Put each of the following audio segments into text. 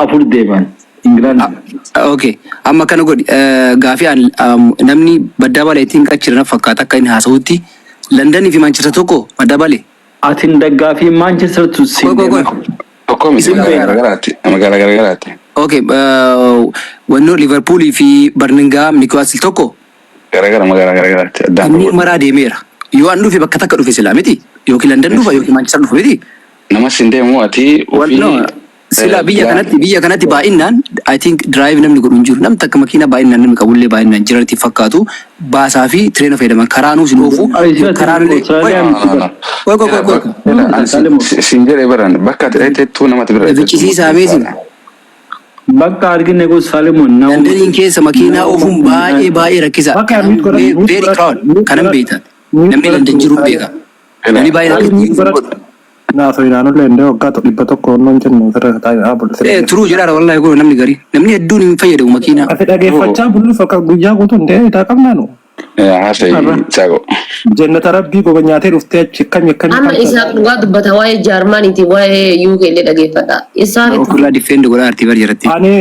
afur deeman England. Okay. Amma kana godhi gaafii namni badda balee ittiin qachirna fakkaata akka inni haasawutti London fi Manchester tokko badda balee. Atin gaafii Manchester tu si. Tokko miti garagaraati. Okay. Wanno Liverpool fi Birmingham Newcastle tokko. Garagaraati. Inni maraa deemeera. Yoo an dhufe bakka takka dhufe silaa miti. Yookiin London dhufa yookiin Manchester dhufa miti. Nama sindeemu ati ofii sila biyya kanatti baay'inaan I think drive namni godhu jiru nam takka makiina baay'inaan namni qabullee baay'inaan jirarti fakkaatu baasaa fi treena fayyadaman karaanuu sin oofu karaanulee sinjere baran bakka ta'etu namatti bira bichisiisaa beesin bakka argine go Salimon na Londoniin keessa makiinaa oofuun baay'ee rakkisa very crowd kanan beektan namni London jiru beeka namni baay'ee na so inaanu lende oggato dibbato ko non jenno tara tay abul true jira wallahi go namni gari namni hedduun hin fayyadamu makiina ati dhageeffachaa bullu fakka guyyaa guutuu ndee taa qabnaanu haasay chago jannata rabbii gobanyaatee dhuftee achi akkam amma isaa dhugaa dubbata waa'ee Jarmaniiti waa'ee UK illee dhageeffadha isaan kula defend godha arti bar jiratti ani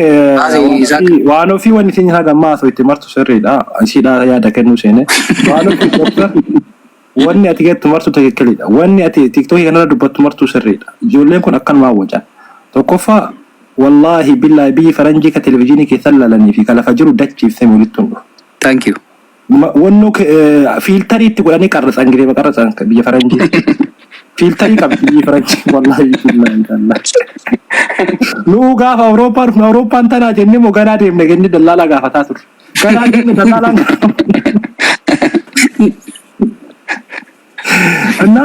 waan ofii wanni keenya hagammaa so itti martu sirriidha isiidha yaada kennu seene waan ofii wanni ati gettu martu takekelidha wanni ati TikTok kana dubbattu martu sirriidha ijoolleen kun akkan maawwaja tokkoffaa wallahi billahi bi faranji ka televiziyoonii ke sallalanii fi kala fajiru dachiif semulittu thank you wanno filteri itti godhanii qarratsan giree baqarratsan biyya faranji filteri qabdi biyya faranji wallahi billahi taala nu gaafa Awurooppaan tanaa jennee moo ganaa deemne genne dallaalaa gaafataa ture ganaa deemne dallaalaa እና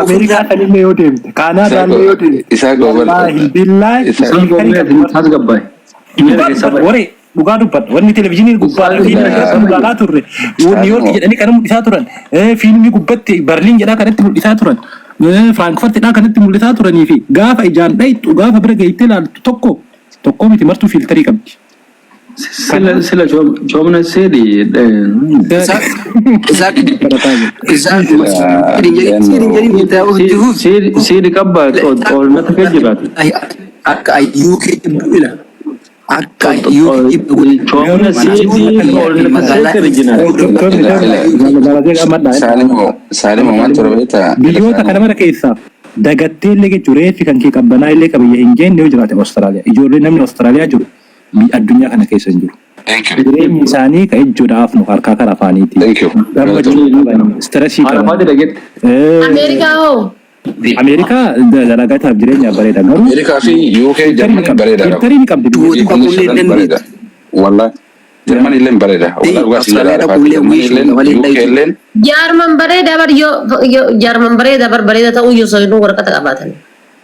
አሜሪካ ተልሜ ወደም ካናዳ ነው ወደም ኢሳጎበል ቢላይ ታስገባይ ወሬ ዱጋዱበት ወኒ ቴሌቪዥን ጉባላ ዲላ ቱሬ ኒውዮርክ ጀደኒ ከነም ዲሳ ቱረን ፊልሚ ጉበት በርሊን ጀዳ ከነት ዲሳ ቱረን ፍራንክፈርት ዳ ከነት ሙልታ ቱረን ይፊ ጋፋ ኢጃን ዳይ ጋፋ ብረገ ይተላል ቶኮ ሚት መርቱ ፊልተሪ ቀምቲ ስለ ጆምነ ሴዲ ሴዲ ቀባ ጦርነት ከጅራት akka UK ila akka ጆምነ ሴዲ ጦርነት ከጅራት ሳሊሞ ማንተሮታ biyoota kana mara keessa dagattee illee jureefi kan kee qabbanaa illee qabiyya hin jenne yoo jiraate Austraaliyaa ijoollee namni Austraaliyaa jiru addunyaa kana keessa hin jiru. Jireenyi isaanii ka ijjoodhaaf nu harkaa kara afaaniiti. Stressii Ameerikaa hoo? Ameerikaa dalagaataaf jireenya bareeda garuu Ameerikaa fi UK Jarmanii bareeda. Filtarii ni qabdi. Wallahi Jarmanii illee bareeda. Jarman bareeda bar yo Jarman bareeda ta'uu yoo soonu warqata qabaatan.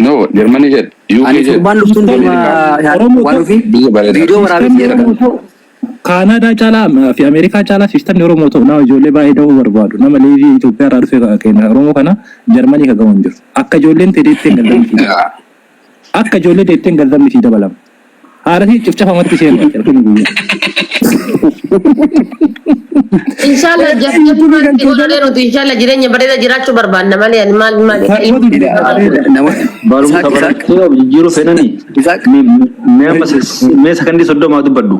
No, Germany jet. UK jet. Ban luftun waan fi video waraabee Canada chala fi America chala system Oromo to na ijoollee baay'ee da'uu barbaadu. Nama leevi Itoophiyaa irraa dhufee keenya Oromo kana Germany ka gahuun jiru. Akka ijoolleen teettee galzamti. Akka ijoollee teettee galzamti dabalama. Haarati cifcafamatti seenu jalqabni guyyaa. Inshallah inshallah jireenya bareeda jiraachuu barbaanna malee maal barum tabarakto jiru fenani me sakandi soddo ma dubaddu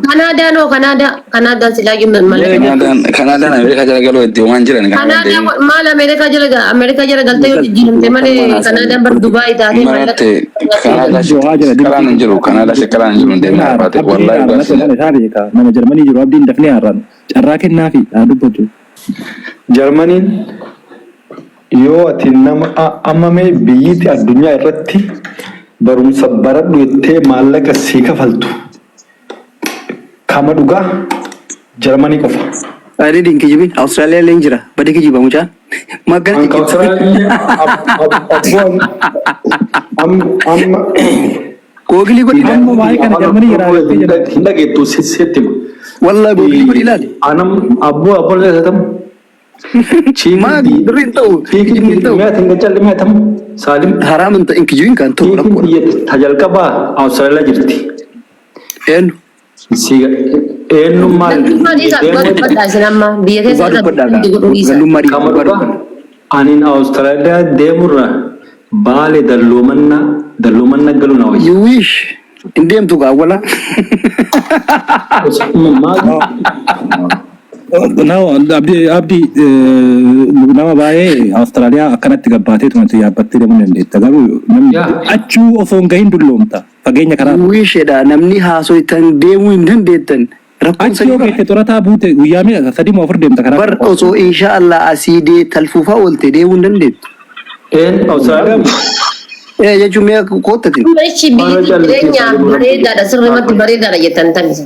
Canada silaayu malee Canada America jala galo itti waan jiran Canada maal America jala galte yoo jijjiiramte malee Canada bar Dubai taate mallatte Canada jiru Canada shekaran jiru deemna baate wallahi nama Germany jiru abdiin dafnee harran carraa kennaafi dubbatu Jarmaniin yoo ati nama ammame biyyiti addunyaa irratti barumsa baradhu ittee maallaqa sii kafaltu kama dhugaa Jarmanii qofa. Ari din kijibi Australia leen jira bade kijiba mucaan magana Google godhi amma waa'ee kana Jarmanii jira hinda geettu sittima wallahi Google godhi ilaali anam abbo leesatam ma dirin ta'u fiikin ta'u me tinga challe me tam salim haram anta inkijin kan ta'u fiikin tajalqaba Australia jirti en siga enu mal biya keessa anin Australia demurra baale dallumanna galuna you wish Indem tu kau wala. Now abdi nama bae Australia akkanatti gabbaatee tumantu yaabbattee deemuu dandeetta. Garuu namni achuu osoo hin gahin dulloomta. Fageenya karaa. Wishedha namni haasoo ittiin deemuu hin dandeettan. Achi yoo beekte torataa buute guyyaa meeqa 3 moo 4 deemta karaa. Bar osoo inshallah asiidee talfuufaa oolte deemuu hin dandeettu. Australia. Jechuun mee koottati. Meeshi biyya bareedaadha sirriimatti bareedaadha jettan taasisa.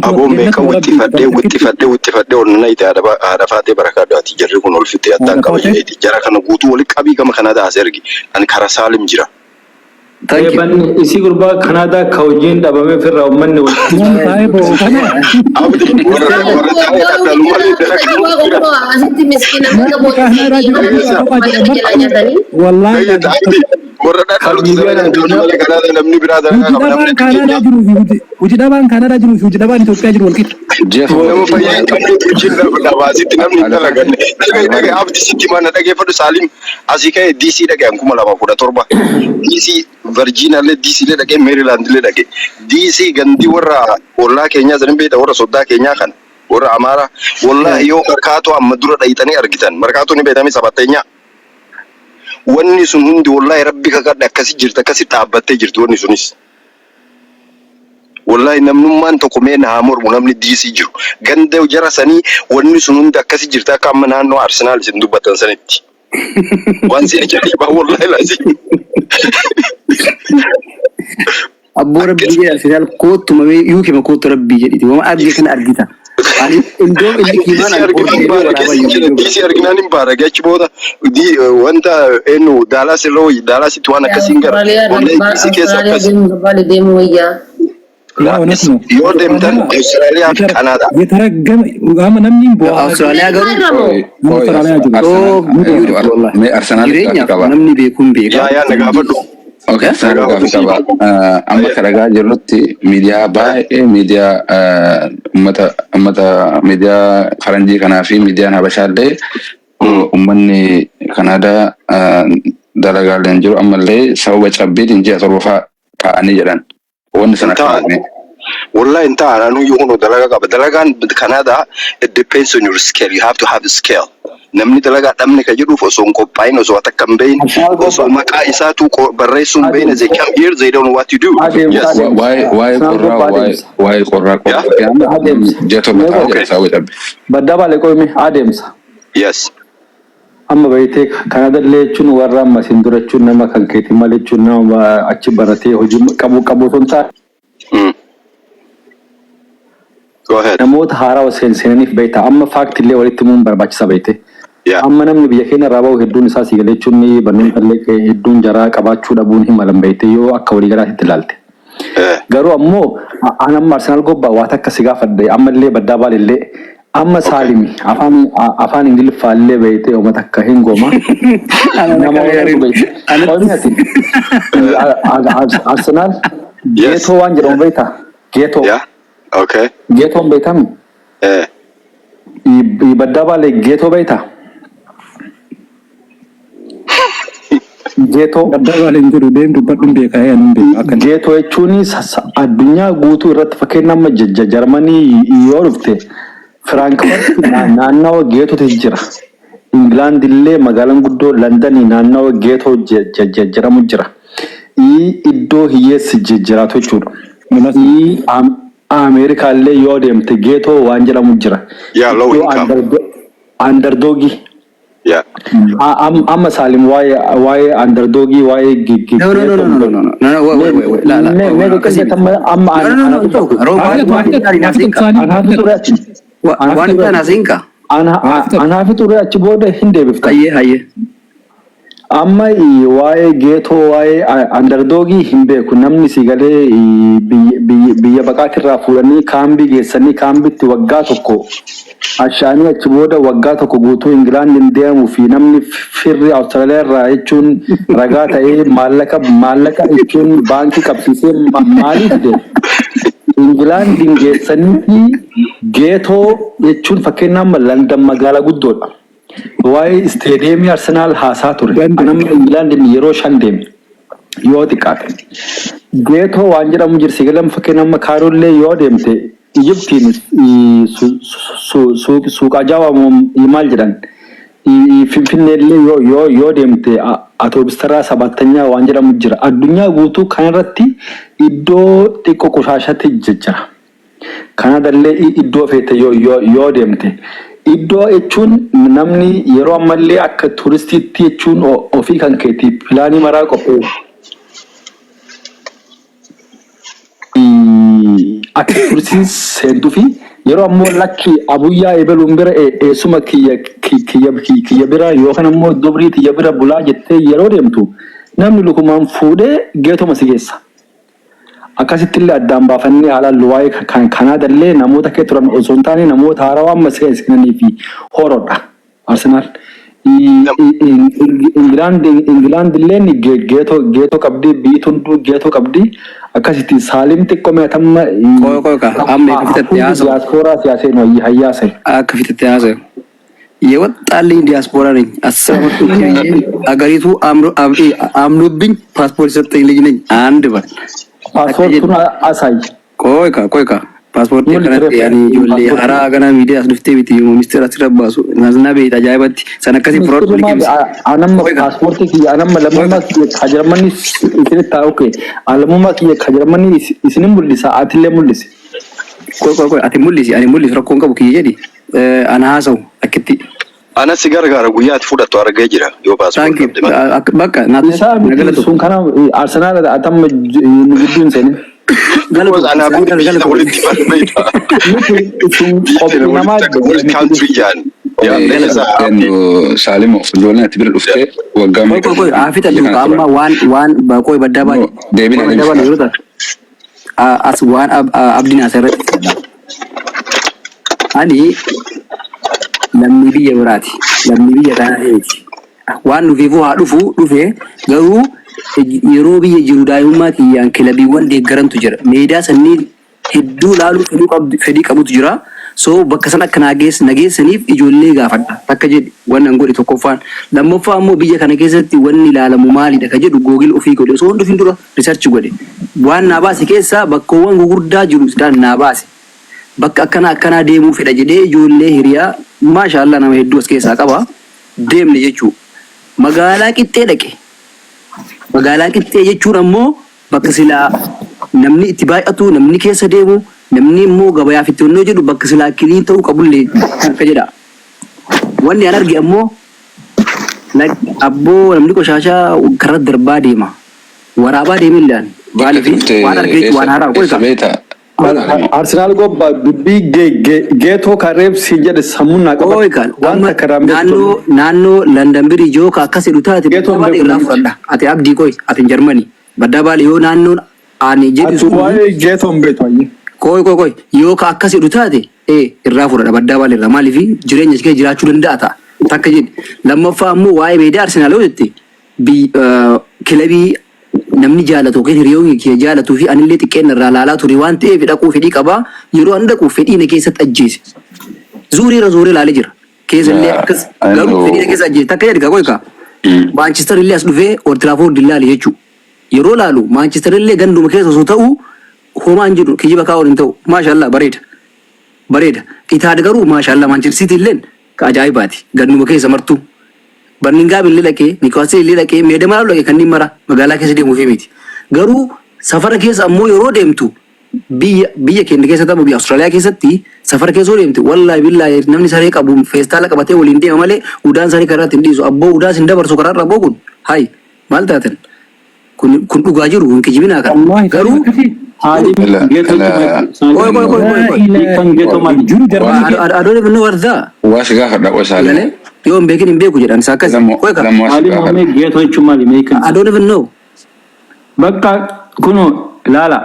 Aboo meeqa wittifadhee onnana ite haadha faatee barakaa du'aati jarri kun ol fixee addaan qaba jedheeti jara kana guutuu wali qabii gama kanaa taasise ergi ani karaa Saalim jira. Banni isi gurbaa Kanaadaa ka hojiin dhabame firraa uummanni walitti. Asitti miskiina mana Wallahi warra dhadhaalu namni biraa hojii dhabaan Kanaadaa jiru hojii dhabaan Itoophiyaa jiru wal qixa. nama fayyaa hin qabne turjiin dhabaasitti namni hin dalaganne dhagee abdi sitti mana dhageeffadhu Saalim asii ka'e DC dhagee 2017 DC Virginia illee DC illee dhagee Maryland illee dhagee DC gandi warra ollaa keenyaa sanin beekta warra soddaa keenyaa kan warra Amaara wallahi yoo markaatoo amma dura dhayitanii argitan markaatoo ni beekame sabatteenyaa wanni sun hundi wallahi rabbi kakadhe akkasi jirti akkasi dhaabbattee jirti wanni sunis wallahi namnummaan tokko mee na mormu namni DC jiru ganda jara sanii wanni sun hundi akkasi jirti akka amma naannoo Arsenal isin dubbatan sanitti waan seen jedhee baa wallahi laazim Abboo rabbii jedha Arsenal koottuma mee yuuke ma koottu rabbii jedhiti wama argee kana argita. Ani indoom inni kiimaan DC arginaan hin baarage achi booda wanta eenyu Daalaasitti waan akkasiin gara wallahi DC keessa akkasi yoo deemtan Australia fi Canada. Gama namni bu'aa. Australia garuu mee Arsenal qaba. Namni beekuun beeka. Yaa nagaafadhu. Okay. Amma karagaa jirrutti miidiyaa baay'ee miidiyaa miidiyaa faranjii kanaa fi miidiyaan Habashaallee uummanni Kanaadaa dalagaaleen jiru ammallee sababa cabbiitiin ji'a torba taa'anii jedhan. Wanni sana kaa'ame. Wallahi in ta'an anu yuunu dalaga qaba. Dalagaan Canada it depends on your skill. You have to have a skill. Namni dalagaa dhabne ka jedhuuf osoo hin qophaa'in osoo akka hin beeyin osoo maqaa isaatu barreessuun beeyin they come here they don't know what to do. Yes. Waa'ee qorraa jeeto mataa jedhasa wedhabe. Baddaa baale qoyme adeemsa. Yes. Amma beeytee Kanadaallee jechuun warra amma isin dura jechuun nama kan keeti malee jechuun nama achi baratee hojii qabu sun ta'a. Go ahead. Namoota haaraa seenaniif beektaa amma faaktiillee walitti muun barbaachisa beekte. Amma namni biyya keenya irraa bahu hedduun isaa si galee jechuun barnoota hedduun jaraa qabaachuu dhabuun hin malan beekte yoo akka walii galaatti ilaalte. Garuu ammoo an amma Arsenaal gobbaa waan akka si gaafadhe ammallee baddaa baalillee amma Saalimi afaan Ingiliffaallee beekte uummata akka hin gooma. Arsenaal geetoo waan jedhamu beektaa geetoo. Okay. Geetoo beekami. Baddaa baalee geetoo beektaa. Geetoo. Baddaa baaleen jiru deemtu badhuun beekaa yaadun beekaa. Geetoo jechuun addunyaa guutuu irratti fakkeenya amma Jarmanii yoo dhufte Firaankifaart naannawa geetootu jira. Ingilaand illee magaalaan guddoo Londonii naannawa geetoo jedhamu jira. Iddoo hiyyeessi jiraatu jechuudha. America illee yoo deemte geetoo waan jedhamu jira. Underdogii. Amma Saalim waa'ee underdogii waa'ee anaafi ture achi booda hin deebifta. Amma waa'ee geetoo waa'ee underdogii hin beeku namni si galee biyya baqaatirraa fuudhanii kaambii geessanii kaambitti waggaa tokko ashaanii achi booda waggaa tokko guutuu Ingilaandin deemuu fi namni firri Awustiraaliyaa irraa jechuun ragaa ta'ee maallaqa jechuun baankii qabsiisee maaliif deemu? Ingilaandin geessanii geetoo jechuun fakkeenyaaf London magaalaa guddoodha. Waa'ee isteediyeemii Arsenaal haasaa ture. Anamni Ingilaandin yeroo 5 deeme. yoo xiqqaate. Geetoo waan jedhamu jira sigalan fakkiin amma kaarollee yoo deemte Ijiptiin suuqaa jaawaa maal jedhan Finfinneellee yoo deemte atoobistara sabaattanyaa waan jedhamu jira. Addunyaa guutuu kanarratti iddoo xiqqoo qoshaashatti jira. Kanadallee iddoo feete yoo deemte. Iddoo jechuun namni yeroo ammallee akka turistiitti jechuun ofii kan keetii pilaanii maraa qopheessu. Akka turistiin seentuu fi yeroo ammoo lakki abuyyaa eebaluun bira eessuma kiyya bira yookaan ammoo dubrii kiyya bira bulaa jettee yeroo deemtu namni lukumaan fuudhee geetoma si geessa. Akkasittillee addaan baafannee haalaan waa'ee Kanaadallee namoota kee turan osoo hin taane namoota haarawaa amma seenanii fi horoodha. Arsenaal. Ingilaandilleen geetoo qabdi biyyi hunduu geetoo qabdi. Akkasitti Saalim xiqqoo meetamma amma fitatte haasa'u diaasporaa siyaaseen wayii hayyaase akka fitatte haasa'u የወጣልኝ ዲያስፖራ ነኝ አሰማቱ አገሪቱ አምኖብኝ ፓስፖርት ሰጠኝ ልጅ ነኝ አንድ ባል ፓስፖርቱን አሳይ ቆይካ ፓስፖርት ያኔ ጆሌ ሀራ ገና ሚዲያ አስድፍቴ ቢት ሚኒስትር አስረባሱ ናዝና ቤት አጃይበት ሰነከሲ ፍሮድ ልጅ አነም ፓስፖርት አነም ለማማ ከጀርመኒ ኢስልታ ኦኬ አለማማ ከጀርመኒ ኢስንም ሙሊሳ አትለ ሙሊስ ቆይ አቲ ሙሊስ አኒ ሙሊስ ረኮን ቀቡ ከየዲ አና ሀሰው አክቲ አና ሲጋር ጋር ጉያት ፉዳቱ አረገ ጅራ ዮ ፓስፖርት በቃ ናታ ነገለቱ ሱን ካና አርሰናል አተም ንግዱን ሰነ Because ana buti na ulit Salimo lolna tibir ufte wagam koy afita du amma wan ba koy badda ba David as wan abdina sarat ani lamni biya burati lamni biya kana heeti wan nu vivo ha dufe garu yeroo biyya jiru daa'imummaa kiyyaan kilabiiwwan deeggarantu jira. Meedaa sanniin hedduu laaluu fedhii qabutu jira. So bakka sana akka nageessaniif ijoollee gaafadha. Takka jedhi wannan godhe tokkoffaan. Lammaffaa ammoo biyya kana keessatti wanni ilaalamu maalidha ka jedhu googil ofii godhe. Osoo hundufin dura riisarchi godhe. Waan naa baase keessaa bakkoowwan gugurdaa jiru sidaan naa baase. Bakka akkanaa deemuu fedha jedhee ijoollee hiriyaa maashaallah nama hedduu as keessaa qaba. Deemne jechuu. Magaalaa qixxee dhaqe. Magaalaa qixxee jechuun ammoo bakka silaa namni itti baay'atu namni keessa deemu namni immoo gabayaaf itti honnoo jedhu bakka silaa kiliin ta'uu qabullee akka jedha. Wanni an arge ammoo abboo namni qoshaashaa karaa darbaa deema. Waraabaa deemillaan baalifi waan argeetti waan haaraa qoyka. Arsenal gobba dubbii geetoo kareeb si jedhe sammuun naa qaba. Wanta naannoo London Bridge yoo akkas jedhu taate baddaa irraa fudhadha. Ati abdii qoy ati Jarmanii baddaa baali yoo naannoon ani jedhu sun geetoon beetu ayyi. Qoy yoo akkas jedhu taate irraa fudhadha baddaa baali irraa maaliifi jireenya kee jiraachuu danda'a ta'a. Takka jedhi lammaffaa ammoo waa'ee meedaa Arsenal yoo jette kilabii namni jaalatu yookiin hiriyoon kee jaalatuu fi anillee xiqqeen irraa laalaa ture waan ta'eef dhaquu fedhii qabaa yeroo an dhaqu fedhii na keessatti ajjeese. Zuurii laalee jira. Keessallee akkas garuu fedhii na keessa ajjeese takka jedhi qoyka. Manchester illee as dhufee Old Trafford ilaale jechuudha. Yeroo laalu Manchester illee ganduma keessa osoo ta'u homaan jedhu kijiba kaa'uun hin ta'u maashaallah bareeda. Itaad garuu maashaallah Manchester City illeen ajaa'ibaati ganduma keessa martuu. Birmingham illee dhaqee Newcastle illee dhaqee meedaa maal dhaqee kanneen mara magaalaa keessa deemuu fi miti. Garuu safara keessa ammoo yeroo deemtu biyya keenya keessa ta'u biyya Austraaliyaa keessatti safara keessa deemtu wallahi billahi namni saree qabu feestaala qabatee waliin deema malee udaan saree karaa ittiin dhiisu abboo udaas hin dabarsu karaa irra bookun hayi maal taatan kun dhugaa jiru kun kijibinaa kan garuu adoon ibnu wardaa waasi gaafadha wasaalee yoo beekin hin beeku jedhan isaa akkas qoyka geetoo jechuun maali meekan adoon ibnu bakka kuno laala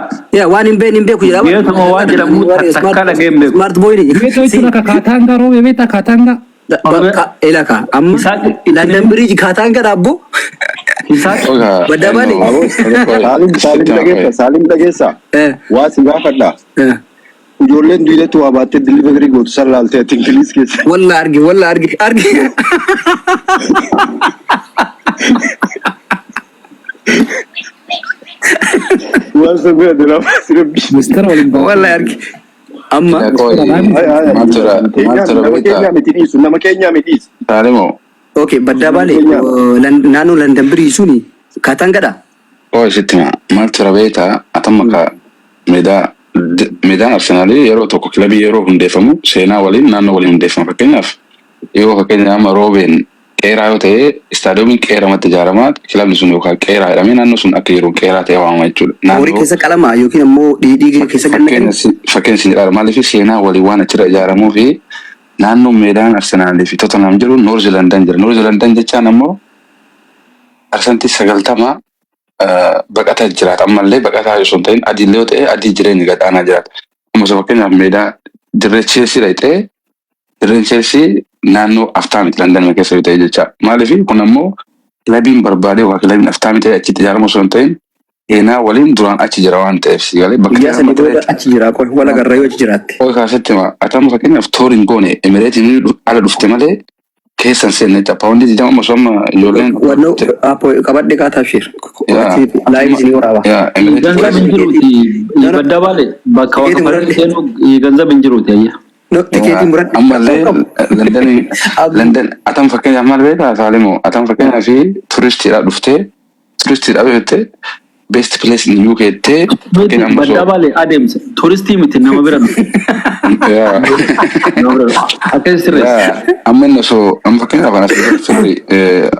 waan hin beeku jedha geetoo waan jedhamu takka dhageen beeku smart boy ni Geetoo jechuun akka kaataanga roobee beektaa kaataanga. elaka amma London Bridge kaataanga dhaabbo badda baali Salim dhageessa waa si gaafadha ijoolleen duudatu waa baattee delivery gootu san laaltee Ingiliis keessa walla arge Wasa bira dira sirbi. Mister waliin Wallahi argi. Amma Nama Kenya mitis. Salimo. okay, badda bale naannoo London Bridge suni Katangada. Oh, sittima. Maltura beeta atamaka meedaan Arsenal yeroo tokko kilabii yeroo hundeeffamu seenaa waliin naannoo waliin hundeeffama. Fakkeenyaaf yoo fakkeenya amma Roobeen qeeraa yoo ta'e istaadiyoomiin qeeramatti ijaaramaa kilabni sun yookaan qeeraa jedhamee naannoo sun akka yeroo qeeraa ta'e waamama jechuudha. Horii keessa qalama yookiin ammoo dhiigii keessa ganna. Fakkeenya isin jedhaara maaliif seenaa waliin waan achirra ijaaramuu fi naannoo meedaan Arsenal fi Tottenham jiru North London jira. North London jechaan ammoo parsantii 90 baqataa jiraata. Ammallee baqataa yoo sun ta'in adii yoo ta'e adii jireenya gadhaanaa jiraata. Amma fakkeenyaaf meedaa dirree Chelsea dha ta'e dirreen Chelsea naannoo aftaamiti London keessa yoo ta'e jecha. Maaliif kun ammoo kilabiin barbaadee waa kilabiin aftaamiti ta'e achitti ijaaramu osoo hin ta'in seenaa waliin duraan achi jira waan ta'eef sigalee bakka Yaa sani booda achi jira qol wala garra yoo achi jiraatte. oo kaasatti ma atamu fakkeenyaaf tooriin goone Emirates ala dhufte malee keessan seenne taphaawwan dijjama osoma ijoolleen Wanno apo qabadde kaataa shir. Live isin waraaba. ገንዘብ እንጅሩቲ ይበደባል በአካባቢ ከረሰኑ ገንዘብ እንጅሩቲ አያ No tiketi murat. ammallee London atam fakkeenyaaf maal beektaa Saalimoo atam fakkeenyaaf turistiidhaa dhuftee turistiidhaa beektee best place in UK jettee fakkeenyaaf በደባል አደምስ ቱሪስቲ ምት ነው መብረን አከስረ amma inni osoo amma fakkeenyaaf ana firri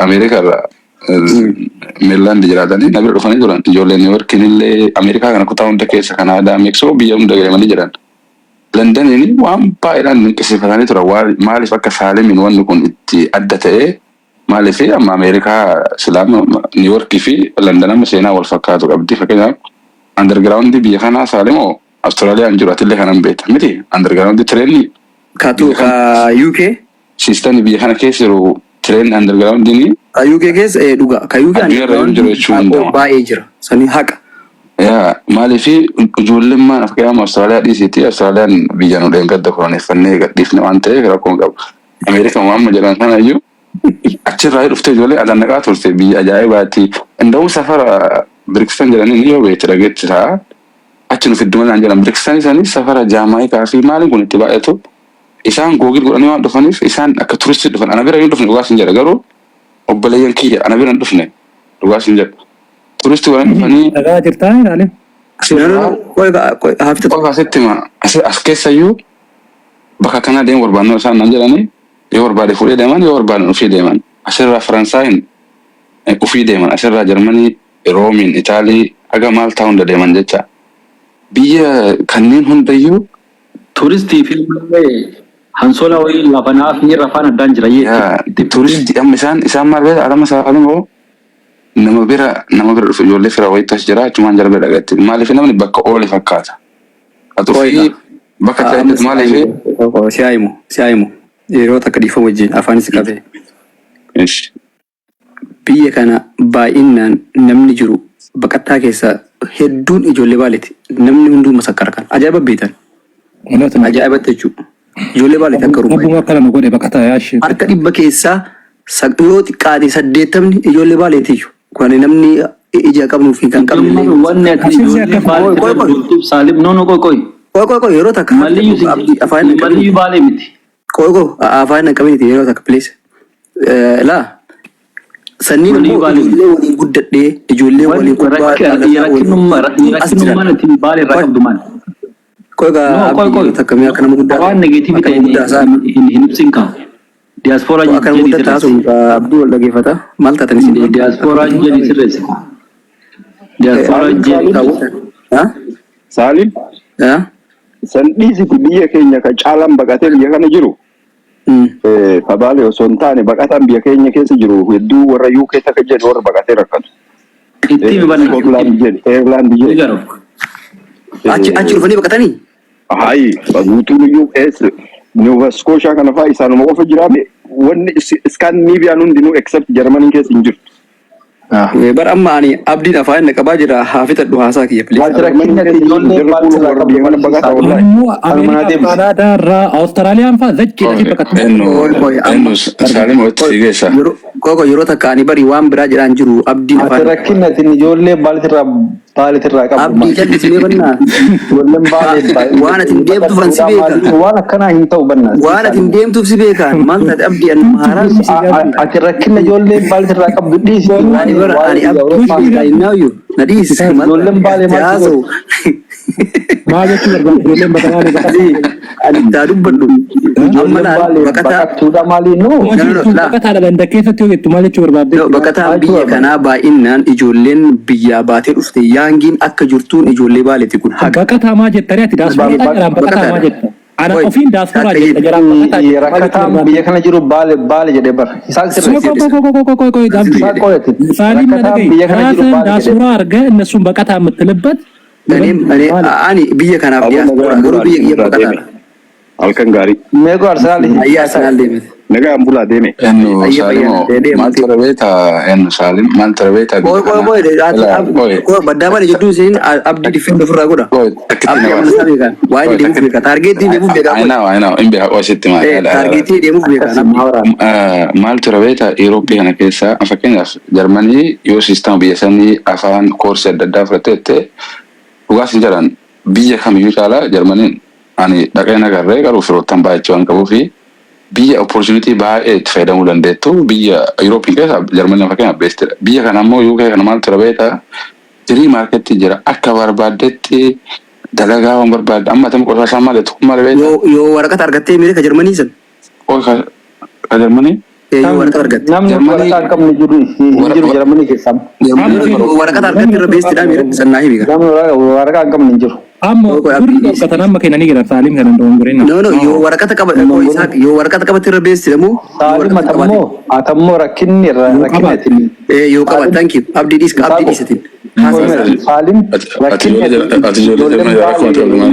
Ameerikaarraa Meerlaand jiraatanii na bira dhufanii turan ijoolleen Niiworkiin illee Ameerikaa kana kutaa hunda keessa Kanaadaa Meeksikoo biyya hunda galemanii jiran. Londoniin waan baay'eedhaan dinqisiifatanii tura maaliif akka Saalimiin wanni kun itti adda ta'e maaliif amma Ameerikaa silaama Niiworkii fi London amma seenaa wal fakkaatu qabdi fakkeenyaaf underground biyya kanaa Saalimoo Austraaliyaan jiru atillee kanan beekta miti underground tireenii Katu ka UK. Sistani biyya kana keessa jiru tireen underground ni Ka UK keessa dhuga ka UK baay'ee jira. Sani haqa. yaa maaliif ijoolleen maan afkaama Austraaliyaa dhiisitti Austraaliyaan biyya nu dheengadda koloneeffannee gadhiifne waan ta'eef rakkoon qabu. Ameerikaan waan jedhan kana iyyuu achirraa dhuftee ijoollee adannaqaa turte biyya ajaa'ibaatti. Inda'uu safara Brixton jedhanii ni yoo beekte dhageettisaa achi nu fiddumaan jedhan Brixton isaanii safara Jaamaayikaa fi maaliin kun itti baay'atu. Isaan googil godhanii waan dhufaniif isaan akka turistii dhufan ana bira hin dhufne dhugaas hin jedha garuu obboleeyyan kiyya ana bira hin dhufne dhugaas hin jedha. Turistii waan dhufanii dhagaa jirtaa ilaale. qofa asitti ma as keessayyuu bakka kana deemu barbaannoo isaan nan jedhanii yoo barbaade fuudhee deeman yoo barbaade ufii deeman asirraa Faransaayin ufii deeman asirraa Jarmanii Roomiin Itaalii haga Maaltaa hunda deeman jecha biyya kanneen hundayyuu ቱሪስቲ ፊልም ላይ አንሶላ ወይ ላፈና ፊ ረፋን አዳን ጅራዬ turistii amma isaan maal beektaa adama Saalimoo nama bira dhufu ijoollee fira wayiitas jira achumaan jala bira dhagaatti maaliif namni bakka oole fakkaata atufi bakka ta'etti maaliif Si'aayimu yeroo takka dhiifama wajjin afaanis qabe. Biyya kana baay'inaan namni jiru baqattaa keessa hedduun ijoollee baaleeti namni hunduu masakkara kan ajaa'iba beekan. Ajaa'iba jechuudha. Ijoollee baaleeti akka ruumaa. Abbuma kana nu godhe baqataa yaashi. Harka dhibba keessaa yoo xiqqaate 80 ijoollee baaleeti iyyuu. Kun namni ija qabnuu fi kan qabne. wanne ati Saalim no ቆይ yeroo takka afaan መልዩ ባለ ምት afaan qabneeti yeroo takka please. Laa sanniin immoo ijoollee waliin guddadhee ijoollee waliin rakkinummaan baale irraa qabdu maal ቆይ takka mi'a kana guddaa waan negativity hin ibsin ka diaspora akan guddaa taatu abduu wal dhageeffata maal taatan isin diaspora jedhi sirreessi diaspora jedhi Saalim san dhiisiti biyya keenya ka caalaan baqatee biyya kana jiru Fabaale osoo hin taane baqataan biyya keenya keessa jiru hedduu warra UK takka jedhu warra baqatee rakkatu. Ireland jedhu. Achi dhufanii baqatanii? Hayi guutuun US Nova Scotia kana fa'aa isaanuma qofa jiraame wanni Scandinavian hundinuu except Germany keessa hin jirtu. Bar amma ani abdiin afaan na qabaa jira haafitadhu haasaa kiyya Kanaadaa irraa Awustiraaliyaan fa'aa zachi baqatu. Koko yeroo takka ani bari waan biraa jedhaan jiru abdiin Ati rakkinnatiin ijoollee baalitirraa qabu. abdii jallisnee bannaa Ijoolleen baalee waan ati hin deemtuuf an si beeka waan akkanaa hin ta'u bannaa. waan ati hin deemtuuf si beeka maal taate abdii an maaraan Ati rakkinna ijoollee baalitirraa qabdu dhiisi. ani bara ani abdii naayyo na dhiisi Ijoolleen baalee maal ta'u? Maal jechuun barbaadu ijoolleen baqataa ani taa dubbadhu amma laal baqataa Baqattuudha maaliin noo? baqataadha ganda keessatti yoo jettu maal jechuu barbaadde? baqataan biyya kanaa baay'inaan ijoolleen biyyaa baatee dhufte yaangiin akka jirtuun ijoollee baaleeti kun haqa Baqataa maa jettanii ati daasforaa jedhaan baqataa maa jetta? Ana ofiin daasforaa jetta jaraan baqataa. Rakkataan biyya kana jiru baale jedhee bara. Isaan ሳሊም ዳስፖራ አርገ እነሱን በቀታ የምትልበት እኔ ብዬ ከናፍ ዲያስፖራ ገሩ ብዬ በቀታ Halkan gaarii. Meeqoo Arsenaal አያሰናል ደምት Nagaa ambulaa deeme. Ennu Saalimo maal tarabeeta ennu Saalim maal tarabeeta koy baddaabale jedhu siin abdii difin dofirraa godha abdii amma sabe kan waa'ee deemuuf beeka taargeetii deemuuf beeka I know imbe haqositti taargeetii deemuuf beeka maal tarabeeta Eurooppii kana keessa fakkeenyaaf Jarmanii yoo siistam biyya sanii afaan koorsii adda addaa fudhatteette dhugaas hin jedhan biyya kamiyyuu caalaa Jarmaniin ani dhaqee nagarree garuu firoottan baay'achuu waan qabuufi biyya opportunity baay'ee itti fayyadamuu dandeettu biyya Eurooppii keessa Jarmanii fakkeenyaaf beestedha. Biyya kana ammoo UK kana maal tarabeeta tirii maarketti jira akka barbaaddetti dalagaa waan barbaadde amma tam qosaasaan maaleetu maal beeta yoo waraqata argattee miire ka Jarmanii san ka Jarmanii yoo waraqata argatte namni waraqaa hin qabne jiru Jarmanii keessaa. waraqata argatte irra beestidha miire sannaa himi Namni waraqaa hin qabne hin jiru. amma gurri dhokatan amma kennanii jiran saaliim kan hundoo gurina no yoo waraqata qabate irra beestidhamu Saalim atammoo rakkinni yoo qaba thank you abdii dhiisatin Saalim rakkinni ati ijoollee